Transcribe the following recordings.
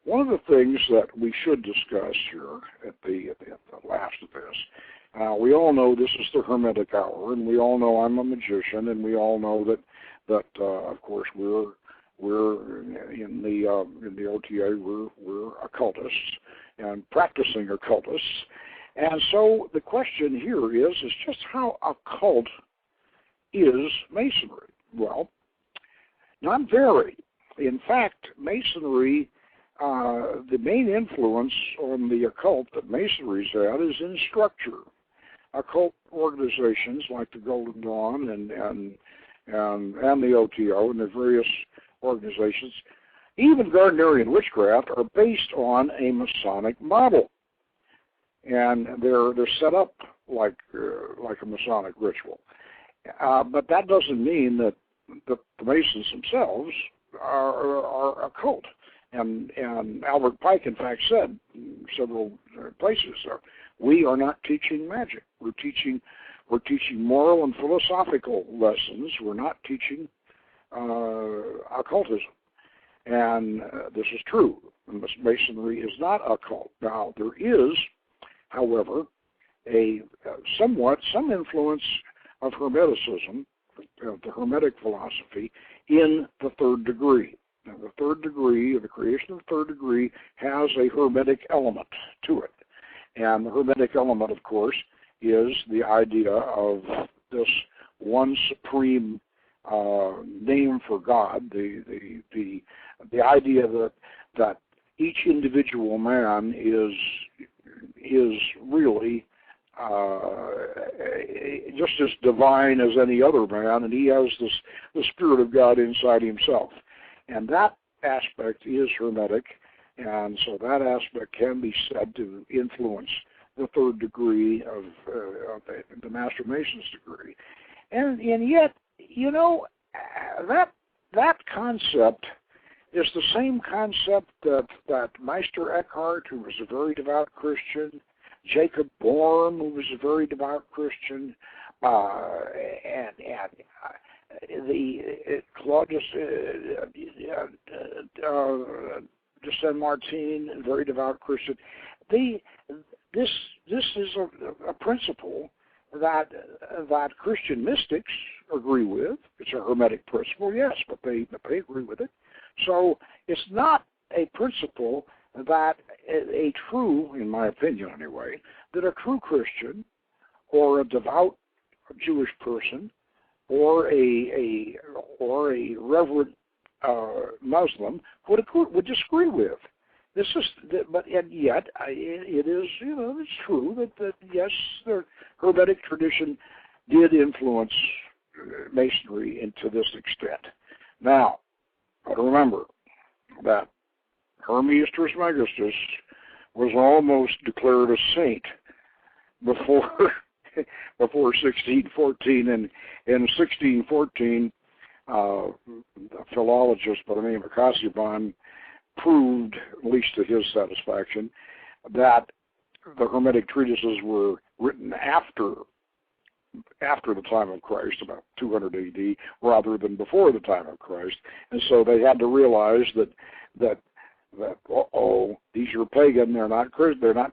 one of the things that we should discuss here at the last of this, we all know this is the Hermetic Hour, and we all know I'm a magician, and we all know that of course we're in the OTA we're occultists and practicing occultists, and so the question here is just how occult is Masonry? Well, not very. In fact, Masonry, the main influence on the occult that Masonry's had is in structure. Occult organizations like the Golden Dawn and the OTO and the various organizations, even Gardnerian witchcraft, are based on a Masonic model, and they're set up like a Masonic ritual. But that doesn't mean that the Masons themselves are occult. And Albert Pike, in fact, said in several places, we are not teaching magic. We're teaching moral and philosophical lessons. We're not teaching occultism. And this is true. Masonry is not occult. Now, there is, however, some influence of Hermeticism, the Hermetic philosophy, in the third degree. Now, the third degree, the creation of the third degree, has a Hermetic element to it. And the Hermetic element, of course, is the idea of this one supreme name for God, the idea that each individual man is really just as divine as any other man, and he has the Spirit of God inside himself. And that aspect is Hermetic, and so that aspect can be said to influence the third degree of the Master Mason's degree. And yet, you know, that concept is the same concept that Meister Eckhart, who was a very devout Christian, Jacob Boehm, who was a very devout Christian, and Claudius de Saint Martin, a very devout Christian. This is a principle that Christian mystics agree with. It's a Hermetic principle, yes, but they agree with it. So it's not a principle that a true, in my opinion anyway, that a true Christian or a devout Jewish person or a reverent Muslim would disagree with. This is, but and yet it is, you know, it's true that yes, the Hermetic tradition did influence Masonry to this extent. Now, but remember that Hermes Trismegistus was almost declared a saint before 1614, and in 1614, a philologist by the name of Casaubon proved, at least to his satisfaction, that the Hermetic treatises were written after the time of Christ, about 200 A.D., rather than before the time of Christ, and so they had to realize that these are pagan. They're not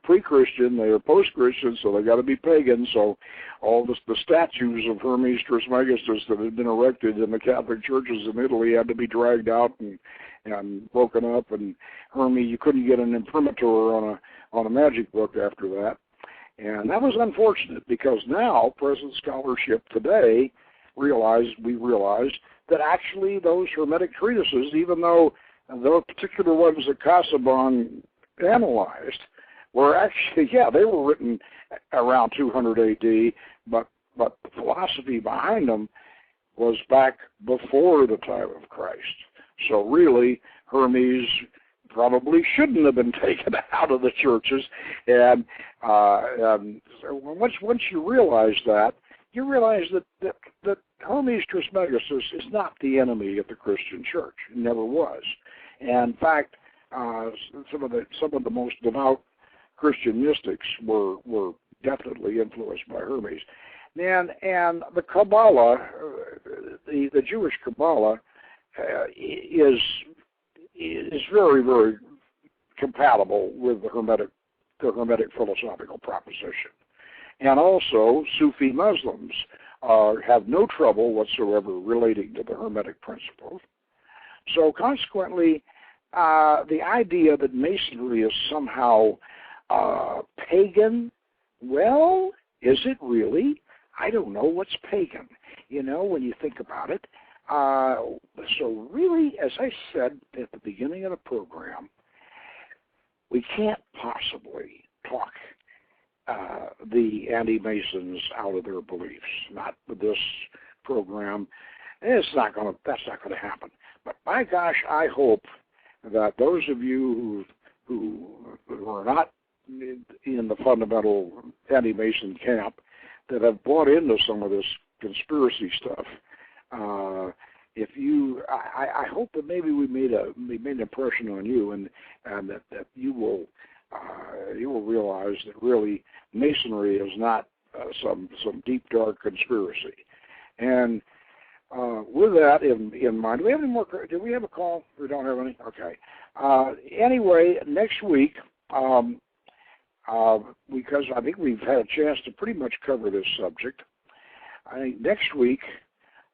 pre-Christian. They are post-Christian, so they got to be pagan. So all the statues of Hermes Trismegistus that had been erected in the Catholic churches in Italy had to be dragged out and broken up. And Hermes, you couldn't get an imprimatur on a magic book after that. And that was unfortunate, because now present scholarship today realized that actually those Hermetic treatises, even though the particular ones that Casaubon analyzed were actually, they were written around 200 A.D., but the philosophy behind them was back before the time of Christ. So really, Hermes probably shouldn't have been taken out of the churches. And once you realize that, you realize that Hermes Trismegistus is not the enemy of the Christian church. It never was. And in fact, some of the most devout Christian mystics were definitely influenced by Hermes. And the Kabbalah, the Jewish Kabbalah, is very, very compatible with the Hermetic philosophical proposition. And also, Sufi Muslims have no trouble whatsoever relating to the Hermetic principles. So consequently, the idea that Masonry is somehow pagan, well, is it really? I don't know what's pagan, when you think about it. So really, as I said at the beginning of the program, we can't possibly talk the anti-Masons out of their beliefs. Not with this program. That's not going to happen. But by gosh, I hope that those of you who are not in the fundamental anti-Mason camp that have bought into some of this conspiracy stuff, I hope that maybe we made an impression on you, and that you will realize that really Masonry is not some deep dark conspiracy. And with that in mind, do we have any more? Do we have a call? We don't have any. Okay. Anyway, next week, because I think we've had a chance to pretty much cover this subject, I think next week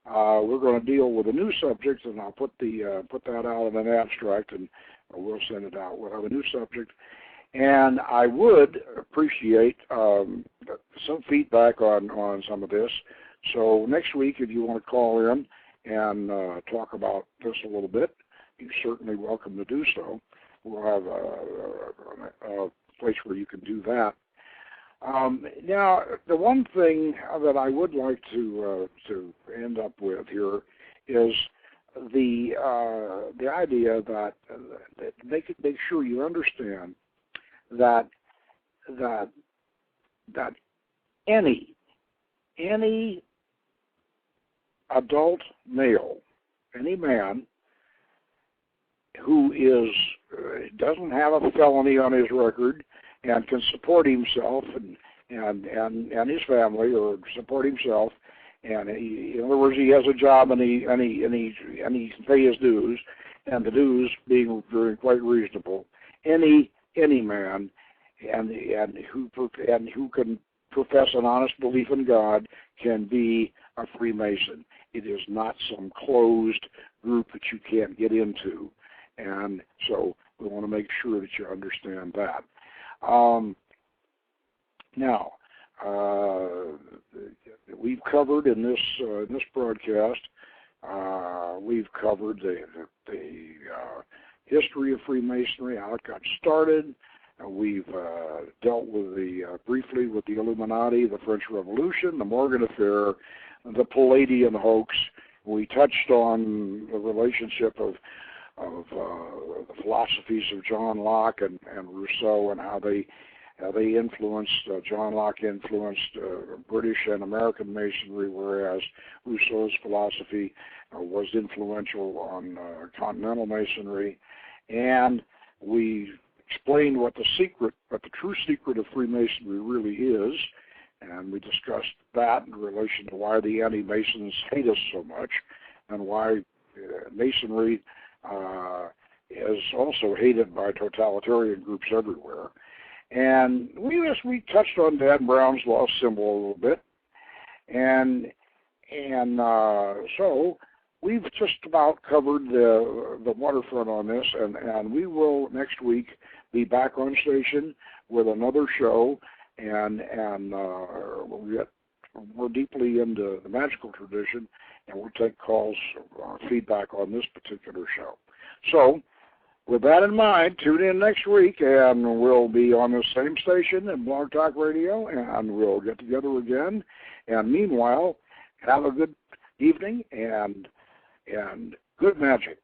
we're going to deal with a new subject, and I'll put that out in an abstract, and we'll send it out. We'll have a new subject, and I would appreciate some feedback on some of this. So next week, if you want to call in and talk about this a little bit, you're certainly welcome to do so. We'll have a place where you can do that. Now, the one thing that I would like to end up with here is the idea that make sure you understand that any adult male, any man who doesn't have a felony on his record and can support himself and his family, or support himself, and in other words, he has a job and he can pay his dues, and the dues being very quite reasonable. Any man and who can profess an honest belief in God can be a Freemason. It is not some closed group that you can't get into, and so we want to make sure that you understand that. Now, we've covered in this broadcast, we've covered the history of Freemasonry, how it got started. We've dealt with briefly with the Illuminati, the French Revolution, the Morgan Affair, the Palladian hoax. We touched on the relationship of the philosophies of John Locke and Rousseau, and how they influenced, John Locke influenced British and American Masonry, whereas Rousseau's philosophy was influential on continental Masonry. And we explained what the true secret of Freemasonry really is, and we discussed that in relation to why the anti-Masons hate us so much, and why Masonry is also hated by totalitarian groups everywhere. And we touched on Dan Brown's lost symbol a little bit, and so we've just about covered the waterfront on this, and we will next week be back on station with another show, and we'll get more deeply into the magical tradition, and we'll take calls, feedback on this particular show. So, with that in mind, tune in next week, and we'll be on the same station at Blog Talk Radio, and we'll get together again. And meanwhile, have a good evening and good magic.